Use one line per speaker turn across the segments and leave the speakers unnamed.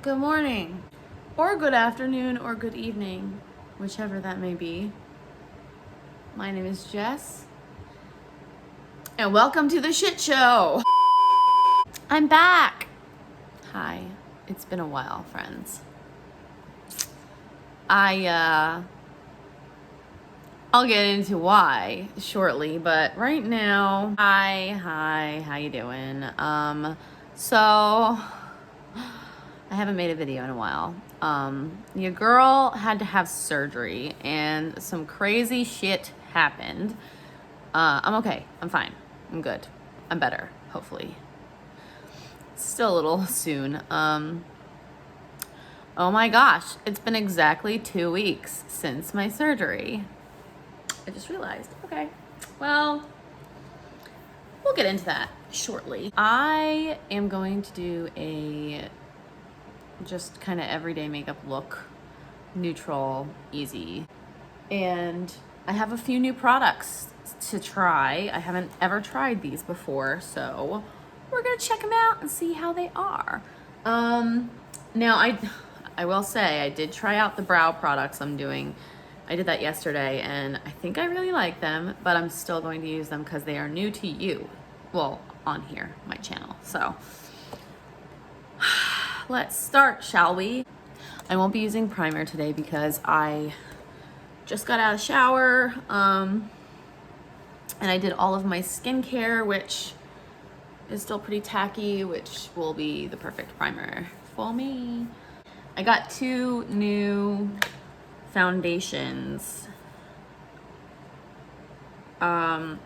Good morning, or good afternoon, or good evening, whichever that may be. My name is Jess, and welcome to the shit show. I'm back. Hi, it's been a while, friends. I'll get into why shortly, but right now, hi, how you doing? So I haven't made a video in a while. Your girl had to have surgery and some crazy shit happened. I'm okay. I'm fine. I'm good. I'm better, hopefully. Still a little soon. Oh my gosh, it's been exactly 2 weeks since my surgery. I just realized. Okay. Well, we'll get into that shortly. I am going to do a just kind of everyday makeup look, neutral, easy. And I have a few new products to try. I haven't ever tried these before, so we're gonna check them out and see how they are. Now I will say I did try out the brow products I'm doing. I did that yesterday and I think I really like them, but I'm still going to use them because they are new to you. Well, on here, my channel. So let's start, shall we? I won't be using primer today because I just got out of the shower, and I did all of my skincare, which is still pretty tacky, which will be the perfect primer for me. I got 2 new foundations, and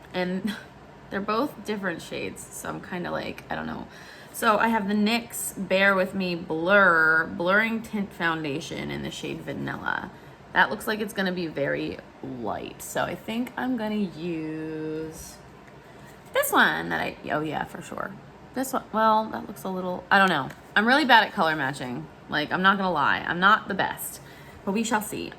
they're both different shades, so I'm kind of like, I don't know. So I have the NYX Bear With Me Blurring Tint Foundation in the shade Vanilla. That looks like it's gonna be very light, so I think I'm gonna use this one that oh yeah, for sure. This one, well, that looks a little, I don't know. I'm really bad at color matching. Like, I'm not gonna lie, I'm not the best, but we shall see.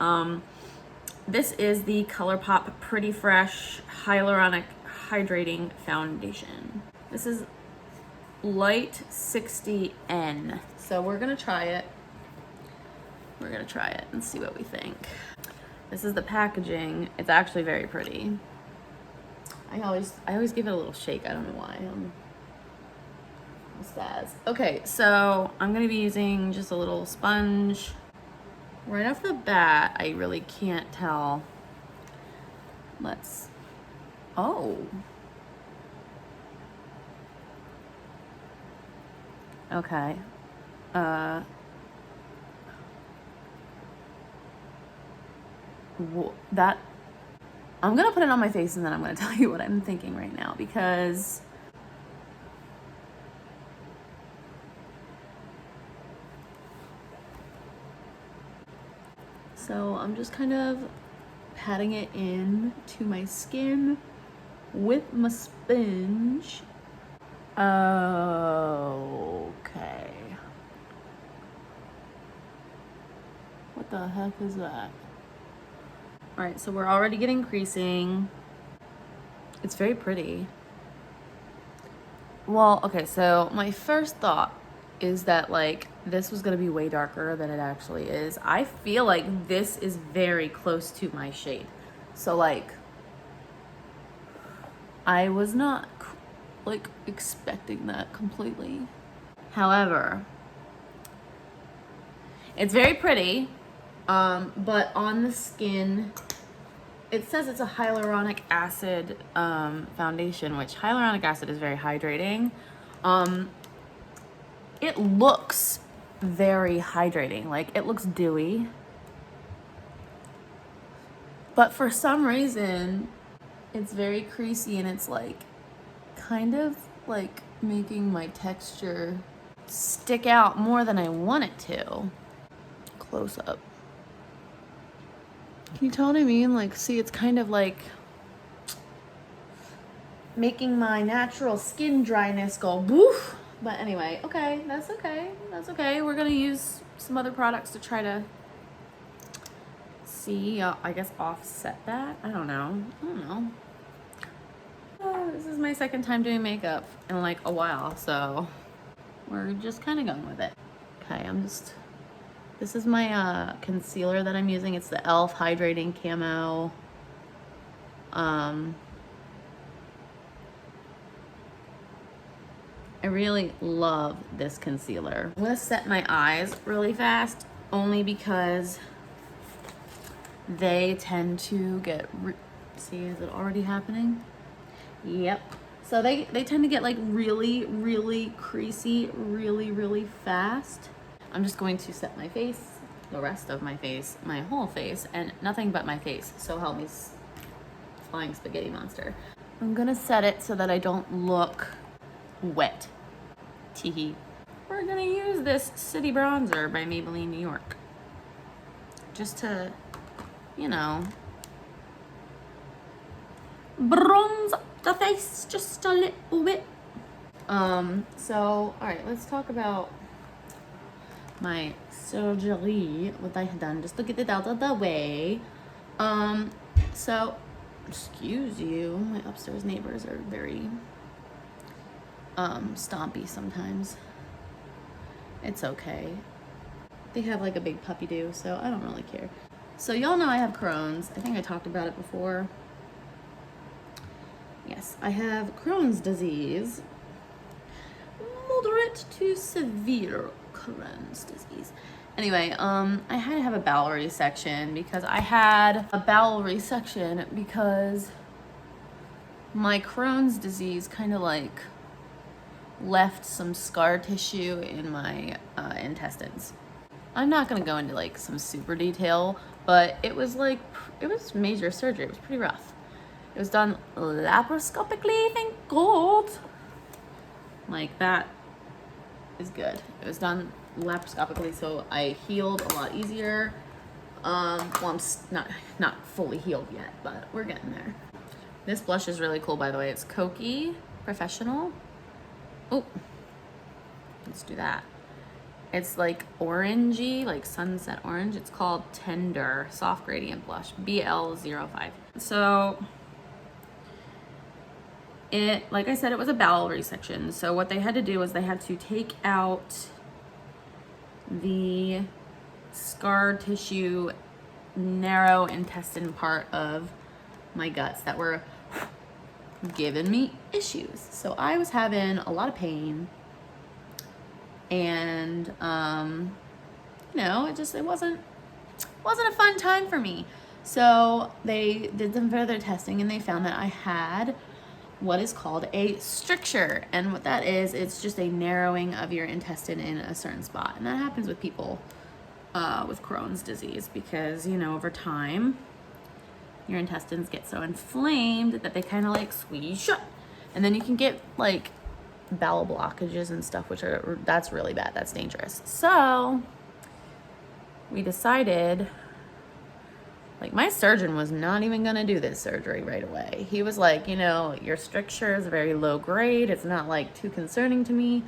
This is the ColourPop Pretty Fresh Hyaluronic Hydrating Foundation. This is Light 60N. So we're gonna try it. We're gonna try it and see what we think. This is the packaging. It's actually very pretty. I always give it a little shake. I don't know why. Spaz. Okay, so I'm gonna be using just a little sponge. Right off the bat, I really can't tell. Oh. Okay. That, I'm gonna put it on my face and then I'm gonna tell you what I'm thinking right now, because so I'm just kind of patting it in to my skin with my sponge. Okay. What the heck is that? All right, so we're already getting creasing. It's very pretty. Well, okay, so my first thought is that like this was gonna be way darker than it actually is. I feel like this is very close to my shade. So like, I was not like expecting that completely. However, it's very pretty, but on the skin, it says it's a hyaluronic acid foundation, which hyaluronic acid is very hydrating. It looks very hydrating, like it looks dewy. But for some reason, it's very creasy and it's like kind of like making my texture stick out more than I want it to. Close up. Can you tell what I mean? Like, see, it's kind of like making my natural skin dryness go woof. But anyway, okay, that's okay. That's okay. We're gonna use some other products to try to see, I guess, offset that. I don't know. This is my second time doing makeup in like a while, so we're just kind of going with it. Okay, this is my concealer that I'm using. It's the e.l.f. Hydrating Camo. I really love this concealer. I'm gonna set my eyes really fast, only because they tend to get, see, is it already happening? Yep. So they tend to get like really, really creasy, really, really fast. I'm just going to set my face, the rest of my face, my whole face, and nothing but my face. So help me, flying spaghetti monster. I'm gonna set it so that I don't look wet. Teehee. We're gonna use this City Bronzer by Maybelline New York. Just to, you know, bronze up the face just a little bit. So, all right, let's talk about my surgery, what I had done, just to get it out of the way. So, excuse you, my upstairs neighbors are very stompy sometimes. It's okay. They have like a big puppy do, so I don't really care. So y'all know I have Crohn's. I think I talked about it before. Yes, I have Crohn's disease. Moderate to severe Crohn's disease. Anyway, I had to have a bowel resection because my Crohn's disease kind of like left some scar tissue in my intestines. I'm not gonna go into like some super detail, but it was major surgery. It was pretty rough. It was done laparoscopically, thank God. Like, that is good. It was done laparoscopically, so I healed a lot easier. Well, I'm not fully healed yet, but we're getting there. This blush is really cool, by the way. It's Kokie Professional. Oh, let's do that. It's like orangey, like sunset orange. It's called Tender Soft Gradient Blush, BL05. So like I said, it was a bowel resection. So what they had to do was they had to take out the scar tissue, narrow intestine part of my guts that were giving me issues. So I was having a lot of pain, and you know, it wasn't a fun time for me. So they did some further testing, and they found that I had what is called a stricture. And what that is, it's just a narrowing of your intestine in a certain spot. And that happens with people with Crohn's disease because, you know, over time, your intestines get so inflamed that they kind of like squeeze shut. And then you can get like bowel blockages and stuff, that's really bad. That's dangerous. So we decided, like, my surgeon was not even gonna do this surgery right away. He was like, you know, your stricture is very low grade. It's not like too concerning to me.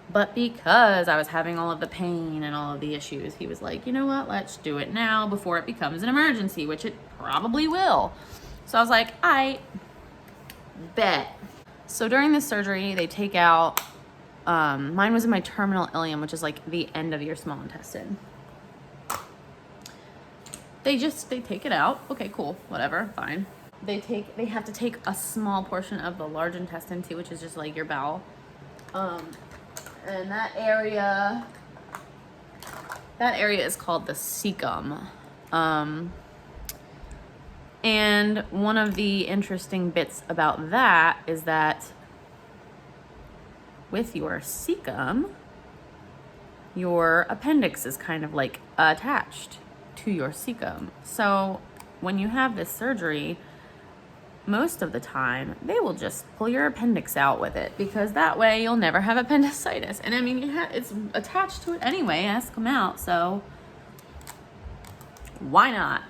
But because I was having all of the pain and all of the issues, he was like, you know what, let's do it now before it becomes an emergency, which it probably will. So I was like, I bet. So during this surgery, they take out, mine was in my terminal ileum, which is like the end of your small intestine. They take it out. Okay, cool, whatever, fine. They have to take a small portion of the large intestine too, which is just like your bowel. And that area is called the cecum. And one of the interesting bits about that is that with your cecum, your appendix is kind of like attached to your cecum. So when you have this surgery, most of the time they will just pull your appendix out with it, because that way you'll never have appendicitis. And I mean, it's attached to it anyway, it has to come out, so why not?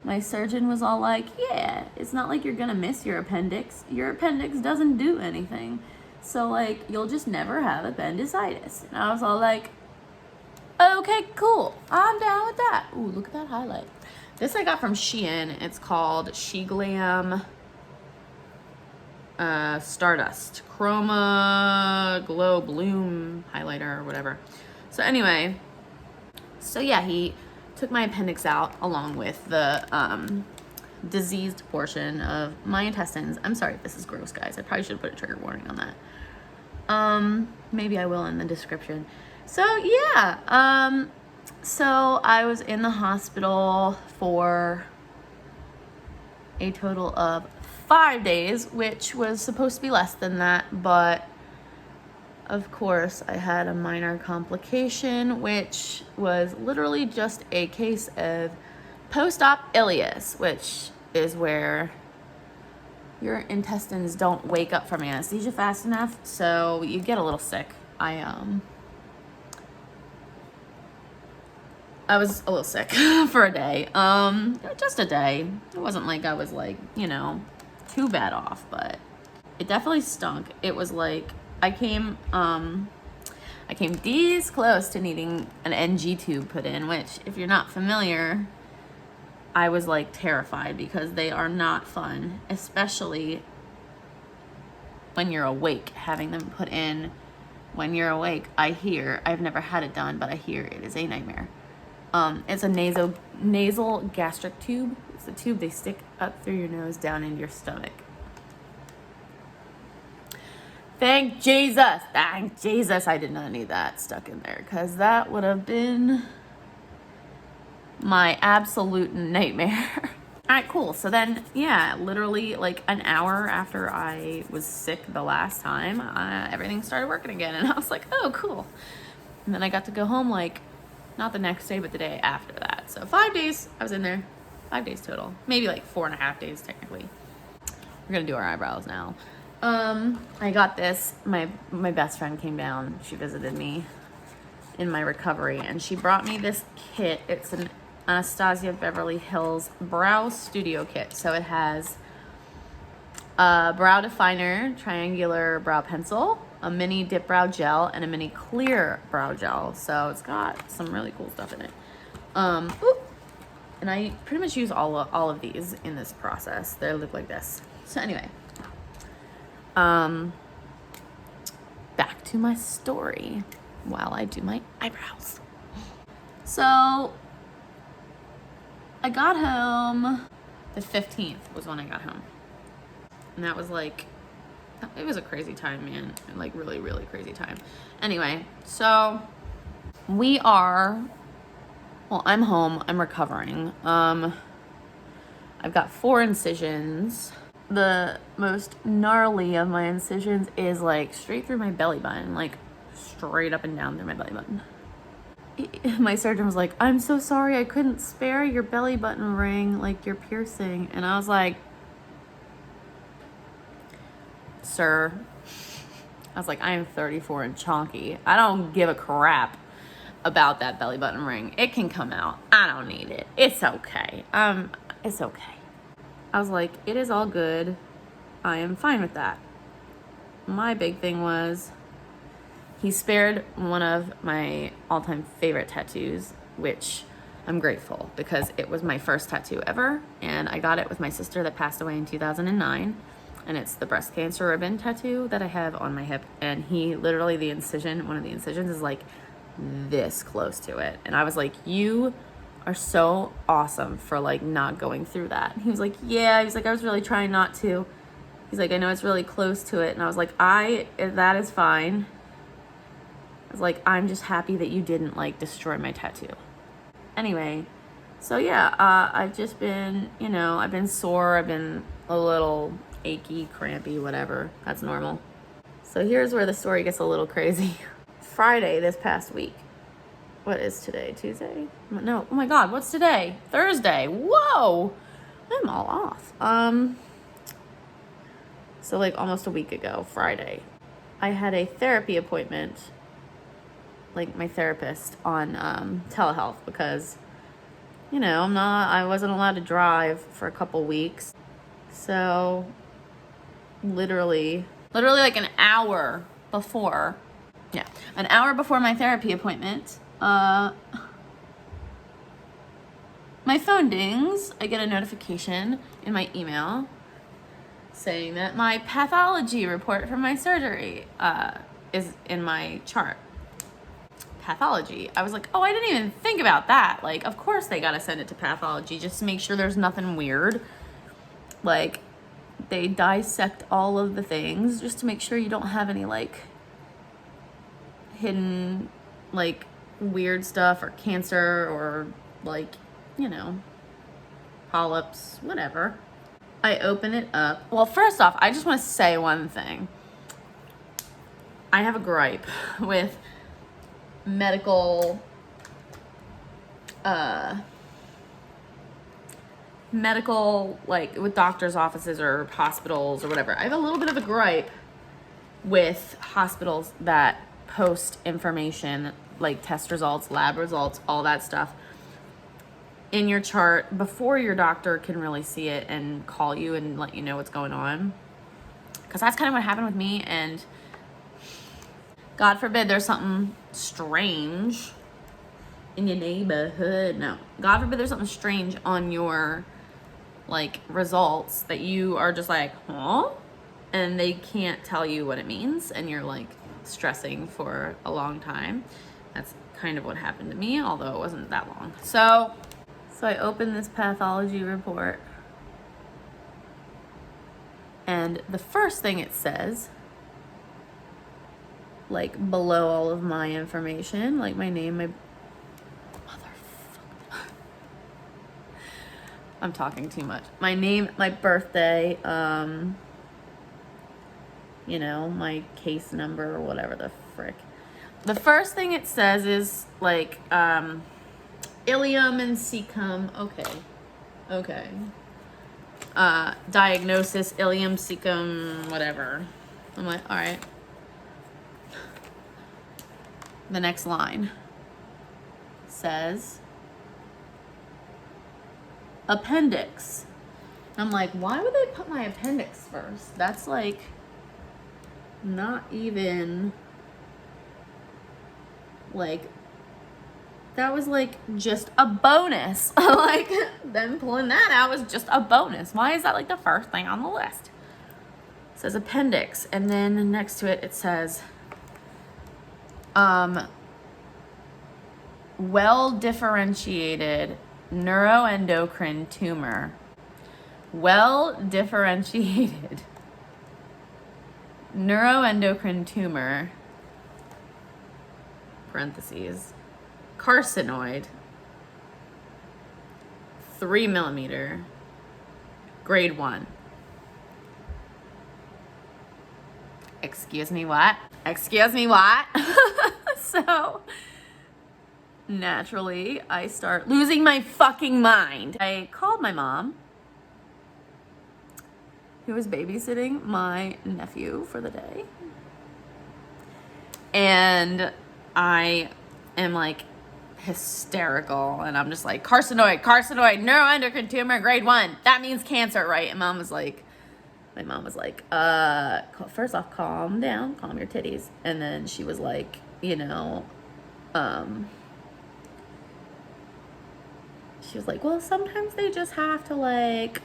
My surgeon was all like, yeah, it's not like you're gonna miss your appendix. Your appendix doesn't do anything, so like you'll just never have appendicitis. And I was all like, okay, cool, I'm down with that. Ooh, look at that highlight. This I got from Shein. It's called She Glam Stardust Chroma Glow Bloom Highlighter or whatever. So anyway, so yeah, he took my appendix out along with the diseased portion of my intestines. I'm sorry if this is gross, guys. I probably should put a trigger warning on that. Maybe I will in the description. So yeah, so I was in the hospital for a total of 5 days, which was supposed to be less than that, but of course I had a minor complication, which was literally just a case of post-op ileus, which is where your intestines don't wake up from anesthesia fast enough, so you get a little sick. I was a little sick for a day. Just a day. It wasn't like I was like, you know, too bad off, but it definitely stunk. It was like I came this close to needing an NG tube put in, which if you're not familiar, I was like terrified because they are not fun, especially when you're awake. Having them put in when you're awake, I've never had it done, but I hear it is a nightmare. It's a nasal gastric tube. It's a tube they stick up through your nose down into your stomach. Thank Jesus I did not need that stuck in there, because that would have been my absolute nightmare. All right, cool. So then, yeah, literally like an hour after I was sick the last time, everything started working again. And I was like, oh, cool. And then I got to go home like, not the next day, but the day after that. So 5 days I was in there, 5 days total. Maybe like 4.5 days technically. We're gonna do our eyebrows now. I got this, my best friend came down, she visited me in my recovery, and she brought me this kit. It's an Anastasia Beverly Hills Brow Studio Kit. So it has a brow definer, triangular brow pencil, a mini dip brow gel, and a mini clear brow gel. So it's got some really cool stuff in it. And I pretty much use all of these in this process. They look like this. So anyway, back to my story while I do my eyebrows. So I got home, the 15th was when I got home. And that was like, it was a crazy time, man. Like really, really crazy time. Anyway, so I'm home, I'm recovering. I've got 4 incisions. The most gnarly of my incisions is like straight through my belly button, like straight up and down through my belly button. My surgeon was like, I'm so sorry, I couldn't spare your belly button ring, like your piercing. And I was like, sir, I was like, I am 34 and chonky. I don't give a crap about that belly button ring. It can come out. I don't need it. It's okay. It's okay. I was like, it is all good. I am fine with that. My big thing was he spared one of my all-time favorite tattoos, which I'm grateful because it was my first tattoo ever, and I got it with my sister that passed away in 2009, and it's the breast cancer ribbon tattoo that I have on my hip, and he literally, one of the incisions is like this close to it, and I was like, you are so awesome for like not going through that. And he was like, yeah, he's like, I was really trying not to. He's like, I know it's really close to it, and I was like, that is fine. I was like, I'm just happy that you didn't like destroy my tattoo. Anyway, so yeah, I've just been, I've been sore. I've been a little achy, crampy, whatever. That's normal. So here's where the story gets a little crazy. Friday this past week. What is today? Tuesday? No. Oh my God, what's today? Thursday. Whoa! I'm all off. So like almost a week ago, Friday, I had a therapy appointment, like my therapist on telehealth because, I wasn't allowed to drive for a couple weeks. So literally like an hour before my therapy appointment, my phone dings. I get a notification in my email saying that my pathology report from my surgery is in my chart. pathology. I was like, oh, I didn't even think about that. Like, of course they gotta send it to pathology just to make sure there's nothing weird. Like, they dissect all of the things just to make sure you don't have any, like, hidden, like, weird stuff or cancer or, like, you know, polyps, whatever. I open it up. Well, first off, I just want to say one thing. I have a gripe with medical, like with doctors' offices or hospitals or whatever. I have a little bit of a gripe with hospitals that post information like test results, lab results, all that stuff in your chart before your doctor can really see it and call you and let you know what's going on. Because that's kind of what happened with me, and God forbid there's something strange in your neighborhood. No, God forbid there's something strange on your, like, results that you are just like, huh? And they can't tell you what it means, and you're, like, stressing for a long time. That's kind of what happened to me, although it wasn't that long. So I opened this pathology report, and the first thing it says, like, below all of my information, like my name, my motherfucker. I'm talking too much. My name, my birthday, you know, my case number or whatever the frick. The first thing it says is, like, ileum and cecum. Okay. Diagnosis, ileum, cecum, whatever. I'm like, all right. The next line says appendix. I'm like, why would they put my appendix first? That's, like, not even, like, that was, like, just a bonus. Like, them pulling that out was just a bonus. Why is that, like, the first thing on the list? It says appendix, and then next to it, it says, well-differentiated neuroendocrine tumor. Well-differentiated neuroendocrine tumor, parentheses, carcinoid, 3 millimeter, grade 1. Excuse me, what? So, naturally, I start losing my fucking mind. I called my mom, who was babysitting my nephew for the day. And I am, like, hysterical, and I'm just like, carcinoid, neuroendocrine tumor, grade 1. That means cancer, right? And my mom was like, first off, calm down, calm your titties. And then she was like, you know, she was like, well, sometimes they just have to, like,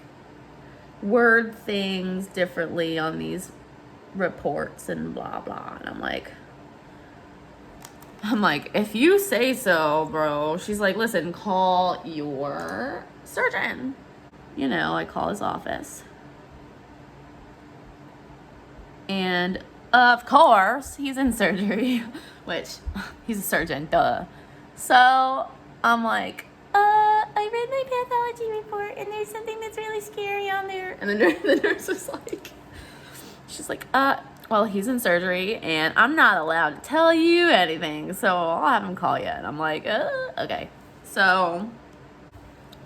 word things differently on these reports and blah, blah. And I'm like, if you say so, bro. She's like, listen, call your surgeon. You know, I call his office. And of course, he's in surgery, which he's a surgeon, duh. So I'm like, I read my pathology report and there's something that's really scary on there. And the nurse was like, she's like, well, he's in surgery and I'm not allowed to tell you anything, so I'll have him call you. And I'm like, okay. So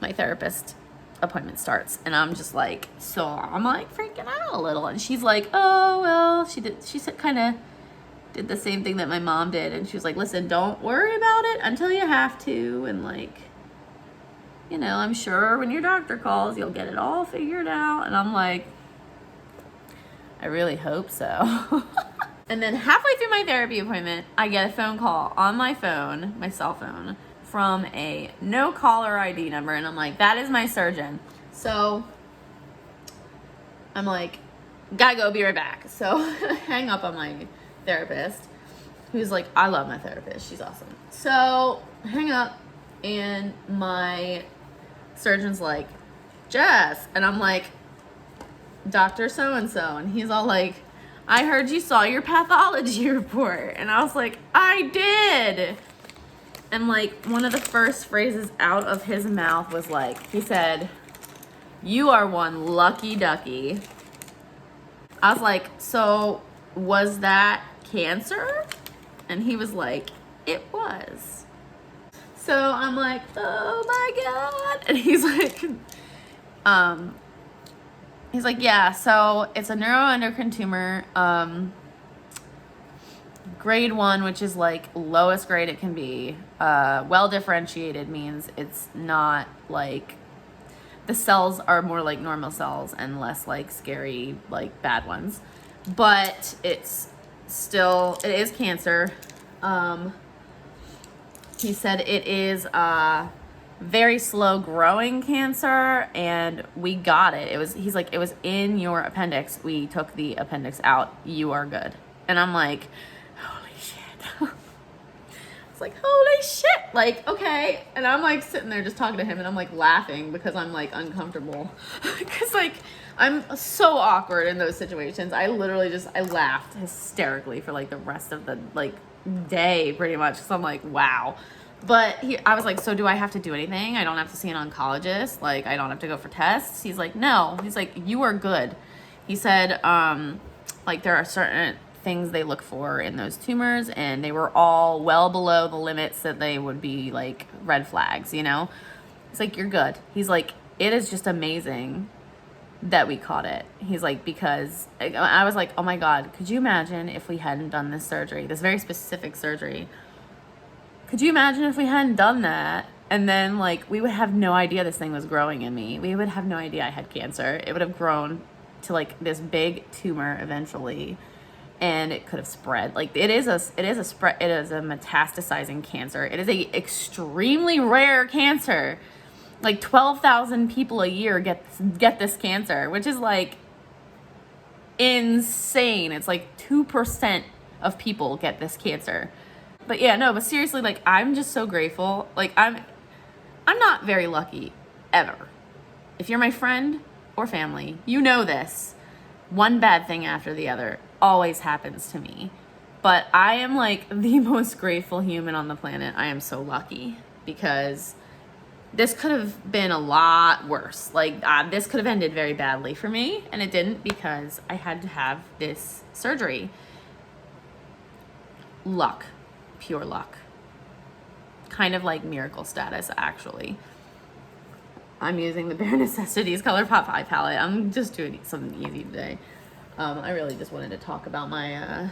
my therapist appointment starts, and I'm just like, so I'm like freaking out a little. And she's like, oh, well, she said kind of did the same thing that my mom did. And she was like, listen, don't worry about it until you have to. And, like, you know, I'm sure when your doctor calls, you'll get it all figured out. And I'm like, I really hope so. And then halfway through my therapy appointment, I get a phone call on my phone, my cell phone, from a no caller ID number. And I'm like, that is my surgeon. So I'm like, gotta go, be right back. So I hang up on my therapist. He was like, I love my therapist. She's awesome. So hang up, and my surgeon's like, Jess. And I'm like, Dr. So-and-so. And he's all like, I heard you saw your pathology report. And I was like, I did. And like one of the first phrases out of his mouth was like, he said, you are one lucky ducky. I was like, so was that cancer? And he was like, it was. So I'm like, oh my God. And he's like, yeah, so it's a neuroendocrine tumor, grade 1, which is like lowest grade it can be. Well differentiated means it's not like, the cells are more like normal cells and less like scary, like bad ones. But it's still, it is cancer. He said it is very slow growing cancer, and we got it. He's like, it was in your appendix. We took the appendix out. You are good. And I'm like, holy shit. It's like, holy shit. Like, okay. And I'm like sitting there just talking to him, and I'm like laughing because I'm like uncomfortable. Because like, I'm so awkward in those situations. I literally I laughed hysterically for like the rest of the like day pretty much. So I'm like, wow. But I was like, so do I have to do anything? I don't have to see an oncologist? Like, I don't have to go for tests? He's like, no. He's like, you are good. He said, like, there are certain things they look for in those tumors, and they were all well below the limits that they would be, like, red flags, you know? He's like, you're good. He's like, it is just amazing that we caught it. He's like, because I was like, oh my God, could you imagine if we hadn't done this surgery, this very specific surgery? Could you imagine if we hadn't done that? And then like, we would have no idea this thing was growing in me. We would have no idea I had cancer. It would have grown to like this big tumor eventually, and it could have spread. Like it is a metastasizing cancer. It is a extremely rare cancer. Like 12,000 people a year get this cancer, which is like insane. It's like 2% of people get this cancer. But yeah, no, but seriously, like, I'm just so grateful. Like, I'm not very lucky, ever. If you're my friend or family, you know this. One bad thing after the other always happens to me. But I am, like, the most grateful human on the planet. I am so lucky, because this could have been a lot worse. Like, this could have ended very badly for me, and it didn't, because I had to have this surgery. Luck. Pure luck. Kind of like miracle status, actually. I'm using the Bare Necessities ColourPop eye palette. I'm just doing something easy today. I really just wanted to talk about my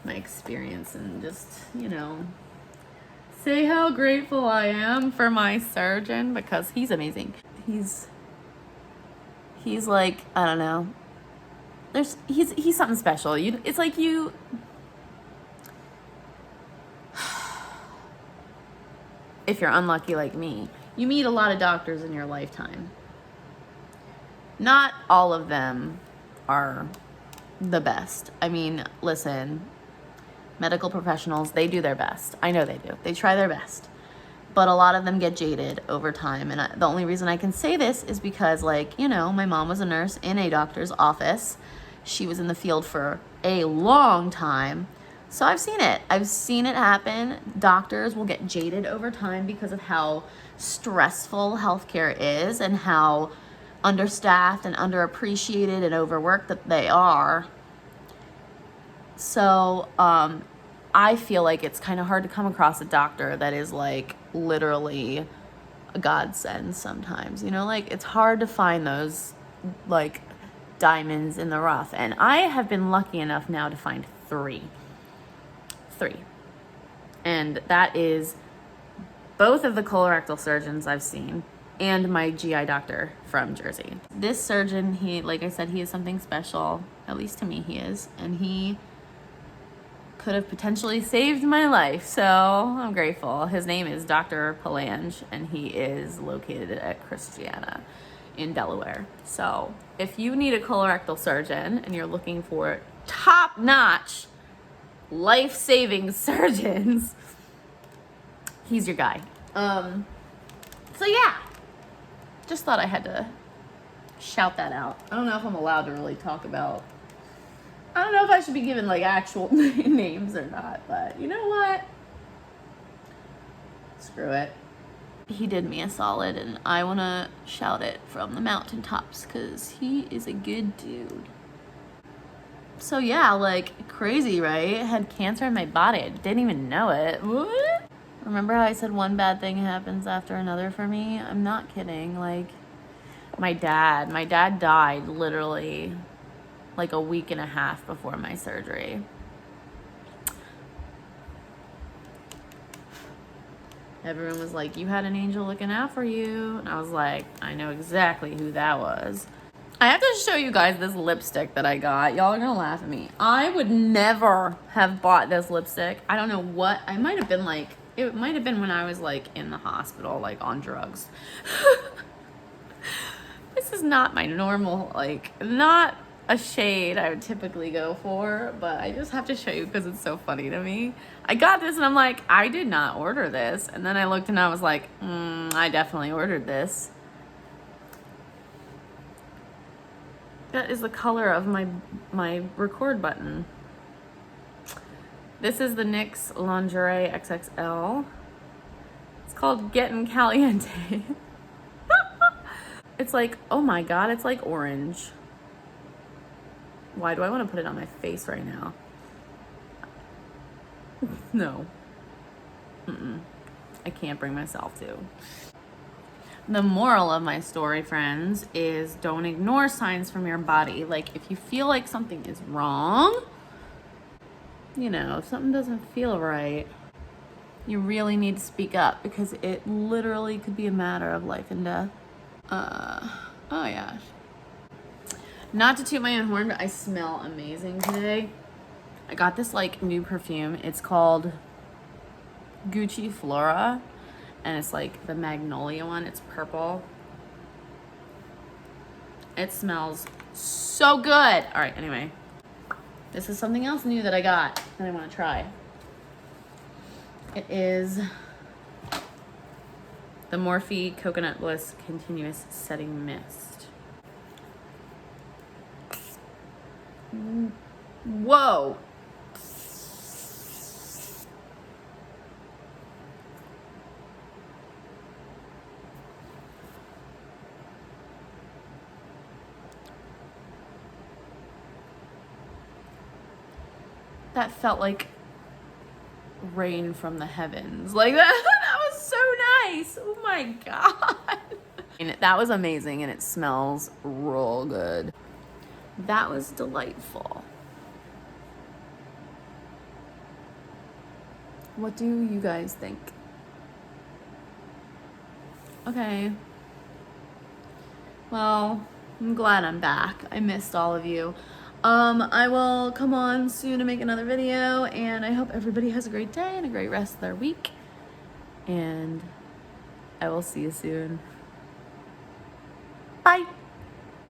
my experience, and just, you know, say how grateful I am for my surgeon, because he's amazing. He's like, I don't know. He's something special. It's like you. If you're unlucky like me, you meet a lot of doctors in your lifetime. Not all of them are the best. I mean, listen, medical professionals, they do their best. I know they do. They try their best. But a lot of them get jaded over time. And the only reason I can say this is because, like, you know, my mom was a nurse in a doctor's office. She was in the field for a long time. So I've seen it. I've seen it happen. Doctors will get jaded over time because of how stressful healthcare is, and how understaffed and underappreciated and overworked that they are. So I feel like it's kind of hard to come across a doctor that is like literally a godsend sometimes. You know, like it's hard to find those like diamonds in the rough. And I have been lucky enough now to find three. And that is both of the colorectal surgeons I've seen and my GI doctor from Jersey. This surgeon, he, like I said, he is something special. At least to me he is. And he could have potentially saved my life. So I'm grateful. His name is Dr. Palange, and he is located at Christiana in Delaware. So if you need a colorectal surgeon and you're looking for top-notch life-saving surgeons. He's your guy. So yeah, just thought I had to shout that out. I don't know if I'm allowed to really talk about, I don't know if I should be given like actual names or not, but you know what? Screw it. He did me a solid, and I want to shout it from the mountaintops because he is a good dude. So yeah, like crazy, right? I had cancer in my body. I didn't even know it. What? Remember how I said one bad thing happens after another for me? I'm not kidding. Like my dad died literally like a week and a half before my surgery. Everyone was like, you had an angel looking out for you. And I was like, I know exactly who that was. I have to show you guys this lipstick that I got. Y'all are gonna laugh at me. I would never have bought this lipstick. I don't know what, I might have been like, it might have been when I was like in the hospital, like on drugs. This is not my normal, like, not a shade I would typically go for, but I just have to show you because it's so funny to me. I got this and I'm like, I did not order this. And then I looked and I was like, I definitely ordered this. That is the color of my record button. This is the NYX Lingerie XXL. It's called Getting Caliente. It's like, oh my God, it's like orange. Why do I want to put it on my face right now? No. I can't bring myself to. The moral of my story, friends, is don't ignore signs from your body. Like if you feel like something is wrong, you know, if something doesn't feel right, you really need to speak up because it literally could be a matter of life and death. Oh yeah. Not to toot my own horn, but I smell amazing today. I got this like new perfume. It's called Gucci Flora, and it's like the magnolia one. It's purple. It smells so good. All right, anyway, this is something else new that I got that I want to try. It is the Morphe Coconut Bliss Continuous Setting Mist. Whoa. That felt like rain from the heavens. Like that was so nice. Oh my God. And that was amazing, and it smells real good. That was delightful. What do you guys think? Okay. Well, I'm glad I'm back. I missed all of you. I will come on soon to make another video, and I hope everybody has a great day and a great rest of their week. And I will see you soon. Bye.